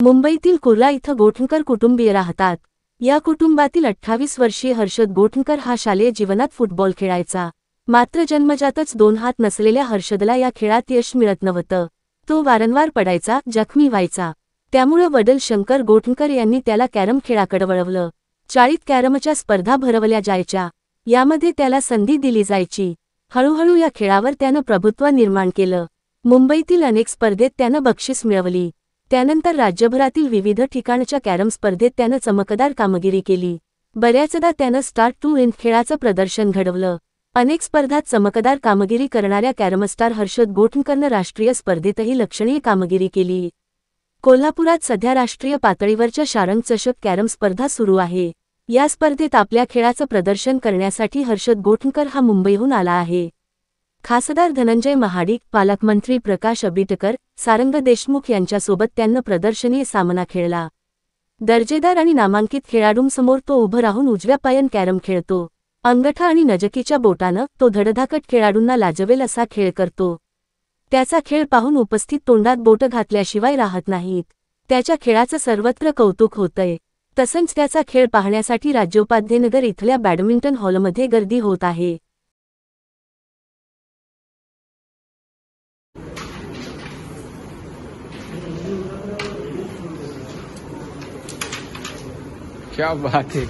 मुंबईतील कुर्ला इथं गोठणकर कुटुंबीय राहतात। या कुटुंबातील 28 वर्षीय हर्षद गोठणकर हा शालेय जीवनात फुटबॉल खेळायचा। मात्र जन्मजातच 2 हात नसलेल्या हर्षदला या खेळात यश मिळत नव्हतं। तो वारंवार पडायचा, जखमी व्हायचा। त्यामुळे वडील शंकर गोठणकर यांनी त्याला कॅरम खेळाकडे वळवलं। चाळीत कॅरमच्या स्पर्धा भरवल्या जायच्या, यामध्ये त्याला संधी दिली जायची। हळूहळू या खेळावर त्यानं प्रभुत्व निर्माण केलं। मुंबईतील अनेक स्पर्धेत त्यानं बक्षीस मिळवली। त्यानंतर राज्यभरातील विविध ठिकाणच्या कॅरम स्पर्धेत त्यानं चमकदार कामगिरी केली। बऱ्याचदा त्यानं स्टार्ट टू एंड खेळाचं प्रदर्शन घडवलं। अनेक स्पर्धात चमकदार कामगिरी करणाऱ्या कॅरमस्टार हर्षद गोठणकरनं राष्ट्रीय स्पर्धेतही लक्षणीय कामगिरी केली। कोल्हापुरात सध्या राष्ट्रीय पातळीवरच्या शारंग चषक कॅरम स्पर्धा सुरू आहे। या स्पर्धेत आपल्या खेळाचं प्रदर्शन करण्यासाठी हर्षद गोठणकर हा मुंबईहून आला आहे। खासदार धनंजय महाडिक, पालकमंत्री प्रकाश आंबेडकर, सारंग देशमुख यांच्यासोबत त्यानं प्रदर्शनीय सामना खेळला। दर्जेदार आणि नामांकित खेळाडूंसमोर तो उभं राहून उजव्या पायानं कॅरम खेळतो। अंगठा आणि नजकीच्या बोटानं तो धडधाकट खेळाडूंना लाजवेल असा खेळ करतो। त्याचा खेळ पाहून उपस्थित तोंडात बोटं घातल्याशिवाय राहत नाहीत। त्याच्या खेळाचं सर्वत्र कौतुक होतंय। तसंच त्याचा खेळ पाहण्यासाठी राज्योपाध्येनगर इथल्या बॅडमिंटन हॉलमध्ये गर्दी होत आहे। क्या बात है।